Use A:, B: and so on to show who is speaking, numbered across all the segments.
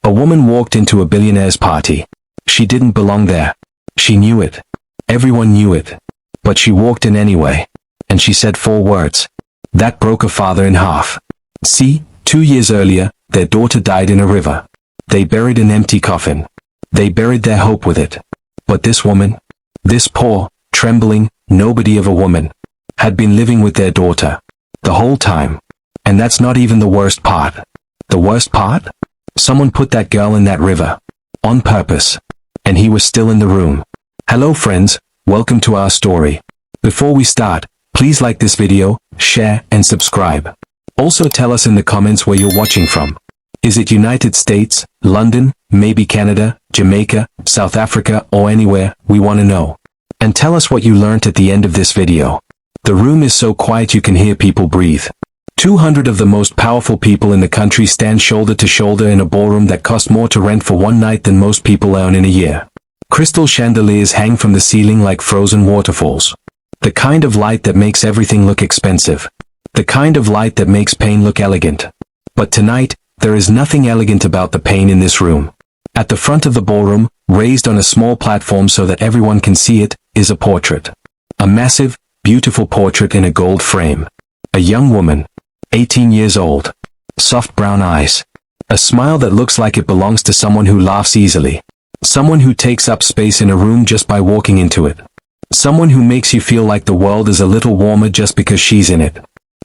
A: A woman walked into a billionaire's party. She didn't belong there. She knew it. Everyone knew it. But she walked in anyway. And she said 4 words. That broke a father in half. See, 2 years earlier, their daughter died in a river. They buried an empty coffin. They buried their hope with it. But this woman, this poor, trembling, nobody of a woman, had been living with their daughter the whole time. And that's not even the worst part. The worst part? Someone put that girl in that river. On purpose. And he was still in the room. Hello friends, welcome to our story. Before we start, please like this video, share, and subscribe. Also tell us in the comments where you're watching from. Is it United States, London, maybe Canada, Jamaica, South Africa, or anywhere? We want to know. And tell us what you learned at the end of this video. The room is so quiet you can hear people breathe. 200 of the most powerful people in the country stand shoulder to shoulder in a ballroom that cost more to rent for one night than most people earn in a year. Crystal chandeliers hang from the ceiling like frozen waterfalls. The kind of light that makes everything look expensive. The kind of light that makes pain look elegant. But tonight, there is nothing elegant about the pain in this room. At the front of the ballroom, raised on a small platform so that everyone can see it, is a portrait. A massive, beautiful portrait in a gold frame. A young woman. 18 years old. Soft brown eyes. A smile that looks like it belongs to someone who laughs easily. Someone who takes up space in a room just by walking into it. Someone who makes you feel like the world is a little warmer just because she's in it.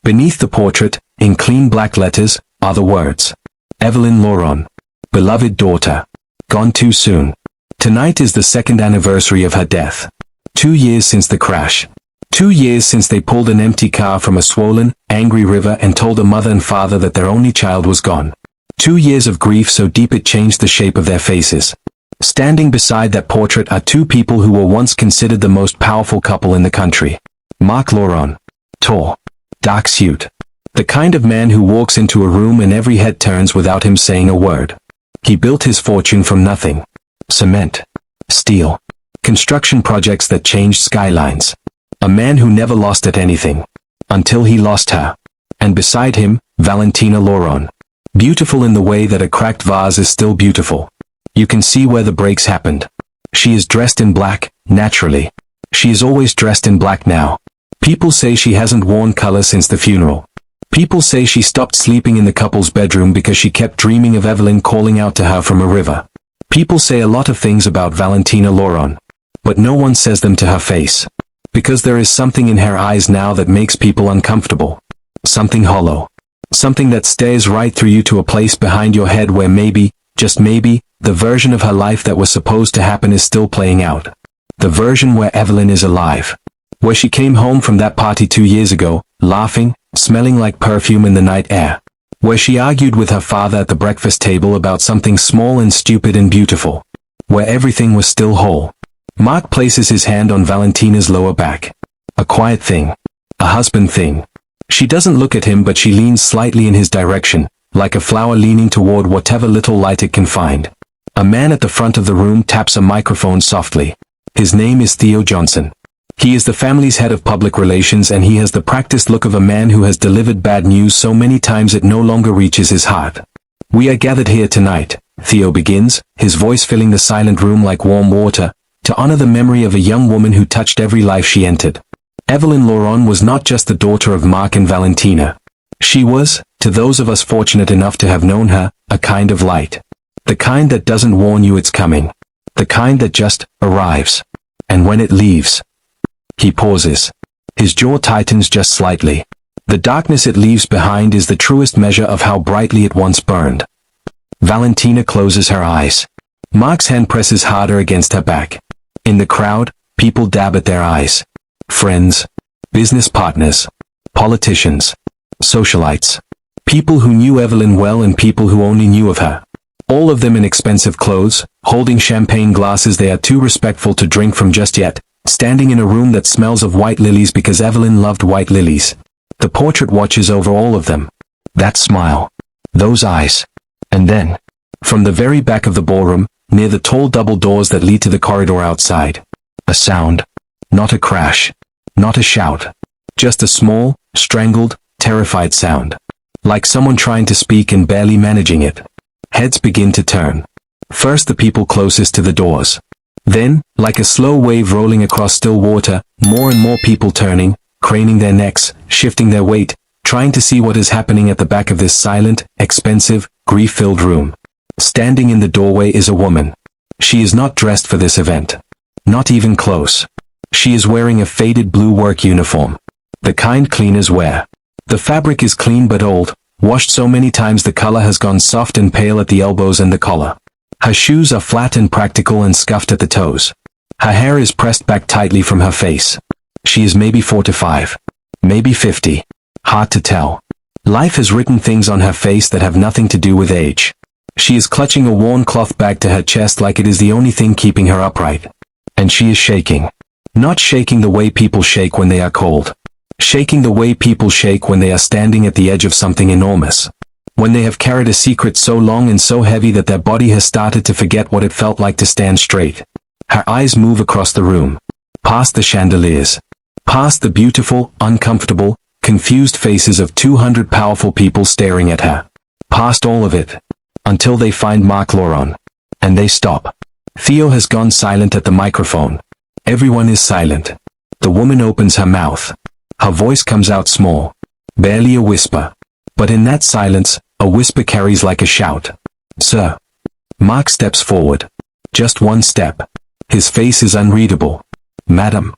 A: Beneath the portrait, in clean black letters, are the words. Evelyn Lauron. Beloved daughter. Gone too soon. Tonight is the 2nd anniversary of her death. 2 years since the crash. 2 years since they pulled an empty car from a swollen, angry river and told a mother and father that their only child was gone. 2 years of grief so deep it changed the shape of their faces. Standing beside that portrait are 2 people who were once considered the most powerful couple in the country. Mark Lauron. Tall. Dark suit. The kind of man who walks into a room and every head turns without him saying a word. He built his fortune from nothing. Cement. Steel. Construction projects that changed skylines. A man who never lost at anything. Until he lost her. And beside him, Valentina Lauron. Beautiful in the way that a cracked vase is still beautiful. You can see where the breaks happened. She is dressed in black, naturally. She is always dressed in black now. People say she hasn't worn color since the funeral. People say she stopped sleeping in the couple's bedroom because she kept dreaming of Evelyn calling out to her from a river. People say a lot of things about Valentina Lauron. But no one says them to her face. Because there is something in her eyes now that makes people uncomfortable. Something hollow. Something that stares right through you to a place behind your head where maybe, just maybe, the version of her life that was supposed to happen is still playing out. The version where Evelyn is alive. Where she came home from that party 2 years ago, laughing, smelling like perfume in the night air. Where she argued with her father at the breakfast table about something small and stupid and beautiful. Where everything was still whole. Mark places his hand on Valentina's lower back. A quiet thing. A husband thing. She doesn't look at him but she leans slightly in his direction, like a flower leaning toward whatever little light it can find. A man at the front of the room taps a microphone softly. His name is Theo Johnson. He is the family's head of public relations and he has the practiced look of a man who has delivered bad news so many times it no longer reaches his heart. We are gathered here tonight, Theo begins, his voice filling the silent room like warm water, to honor the memory of a young woman who touched every life she entered. Evelyn Lauron was not just the daughter of Mark and Valentina. She was, to those of us fortunate enough to have known her, a kind of light. The kind that doesn't warn you it's coming. The kind that just arrives. And when it leaves. He pauses. His jaw tightens just slightly. The darkness it leaves behind is the truest measure of how brightly it once burned. Valentina closes her eyes. Mark's hand presses harder against her back. In the crowd, people dab at their eyes. Friends. Business partners. Politicians. Socialites. People who knew Evelyn well and people who only knew of her. All of them in expensive clothes, holding champagne glasses they are too respectful to drink from just yet, standing in a room that smells of white lilies because Evelyn loved white lilies. The portrait watches over all of them. That smile. Those eyes. And then, from the very back of the ballroom, near the tall double doors that lead to the corridor outside, a sound. Not a crash. Not a shout. Just a small, strangled, terrified sound. Like someone trying to speak and barely managing it. Heads begin to turn. First the people closest to the doors. Then, like a slow wave rolling across still water, more and more people turning, craning their necks, shifting their weight, trying to see what is happening at the back of this silent, expensive, grief-filled room. Standing in the doorway is a woman. She is not dressed for this event. Not even close. She is wearing a faded blue work uniform. The kind cleaners wear. The fabric is clean but old, washed so many times the color has gone soft and pale at the elbows and the collar. Her shoes are flat and practical and scuffed at the toes. Her hair is pressed back tightly from her face. She is maybe 45. Maybe 50. Hard to tell. Life has written things on her face that have nothing to do with age. She is clutching a worn cloth bag to her chest like it is the only thing keeping her upright. And she is shaking. Not shaking the way people shake when they are cold. Shaking the way people shake when they are standing at the edge of something enormous. When they have carried a secret so long and so heavy that their body has started to forget what it felt like to stand straight. Her eyes move across the room. Past the chandeliers. Past the beautiful, uncomfortable, confused faces of 200 powerful people staring at her. Past all of it. Until they find Mark Lauron. And they stop. Theo has gone silent at the microphone. Everyone is silent. The woman opens her mouth. Her voice comes out small. Barely a whisper. But in that silence, a whisper carries like a shout. Sir. Mark steps forward. Just one step. His face is unreadable. Madam.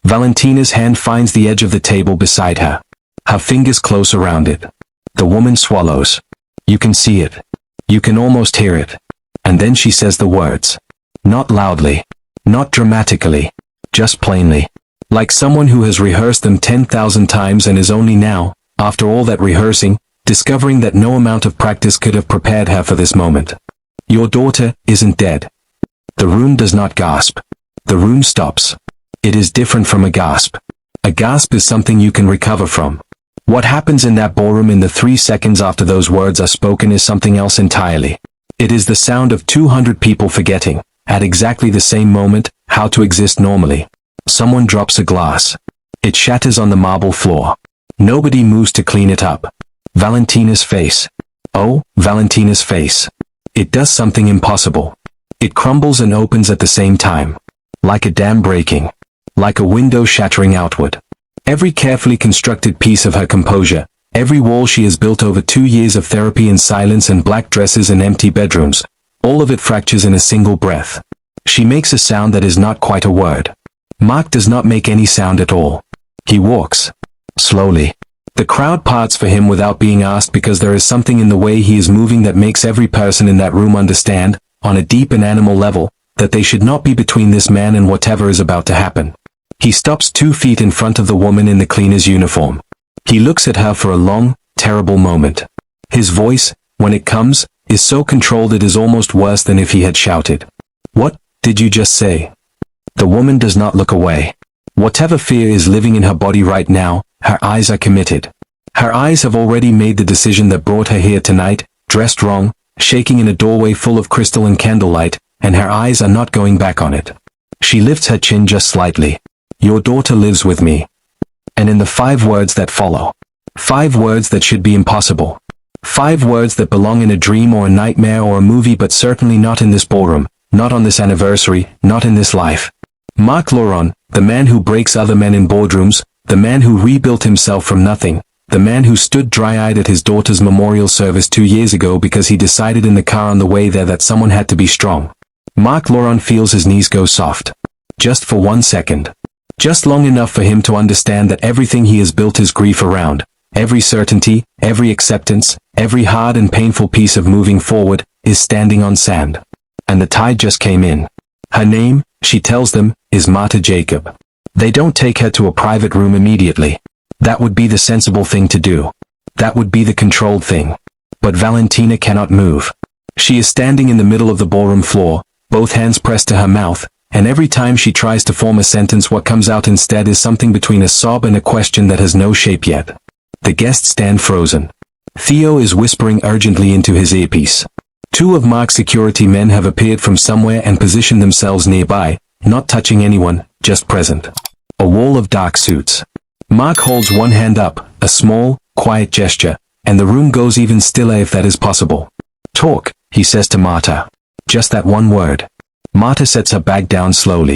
A: Valentina's hand finds the edge of the table beside her. Her fingers close around it. The woman swallows. You can see it. You can almost hear it. And then she says the words. Not loudly. Not dramatically. Just plainly. Like someone who has rehearsed them 10,000 times and is only now, after all that rehearsing, discovering that no amount of practice could have prepared her for this moment. Your daughter isn't dead. The room does not gasp. The room stops. It is different from a gasp. A gasp is something you can recover from. What happens in that ballroom in the 3 seconds after those words are spoken is something else entirely. It is the sound of 200 people forgetting, at exactly the same moment, how to exist normally. Someone drops a glass. It shatters on the marble floor. Nobody moves to clean it up. Valentina's face. Oh, Valentina's face. It does something impossible. It crumbles and opens at the same time. Like a dam breaking. Like a window shattering outward. Every carefully constructed piece of her composure, every wall she has built over 2 years of therapy in silence and black dresses and empty bedrooms, all of it fractures in a single breath. She makes a sound that is not quite a word. Mark does not make any sound at all. He walks. Slowly. The crowd parts for him without being asked because there is something in the way he is moving that makes every person in that room understand, on a deep and animal level, that they should not be between this man and whatever is about to happen. He stops 2 feet in front of the woman in the cleaner's uniform. He looks at her for a long, terrible moment. His voice, when it comes, is so controlled it is almost worse than if he had shouted. What did you just say? The woman does not look away. Whatever fear is living in her body right now, her eyes are committed. Her eyes have already made the decision that brought her here tonight, dressed wrong, shaking in a doorway full of crystal and candlelight, and her eyes are not going back on it. She lifts her chin just slightly. Your daughter lives with me. And in the 5 words that follow. 5 words that should be impossible. 5 words that belong in a dream or a nightmare or a movie but certainly not in this ballroom, not on this anniversary, not in this life. Mark Lauron, the man who breaks other men in boardrooms, the man who rebuilt himself from nothing, the man who stood dry-eyed at his daughter's memorial service 2 years ago because he decided in the car on the way there that someone had to be strong. Mark Lauron feels his knees go soft. Just for 1 second. Just long enough for him to understand that everything he has built his grief around, every certainty, every acceptance, every hard and painful piece of moving forward, is standing on sand. And the tide just came in. Her name, she tells them, is Marta Jacob. They don't take her to a private room immediately. That would be the sensible thing to do. That would be the controlled thing. But Valentina cannot move. She is standing in the middle of the ballroom floor, both hands pressed to her mouth, and every time she tries to form a sentence what comes out instead is something between a sob and a question that has no shape yet. The guests stand frozen. Theo is whispering urgently into his earpiece. 2 of Mark's security men have appeared from somewhere and positioned themselves nearby, not touching anyone, just present. A wall of dark suits. Mark holds one hand up, a small, quiet gesture, and the room goes even stiller if that is possible. Talk, he says to Marta. Just that one word. Marta sets her bag down slowly.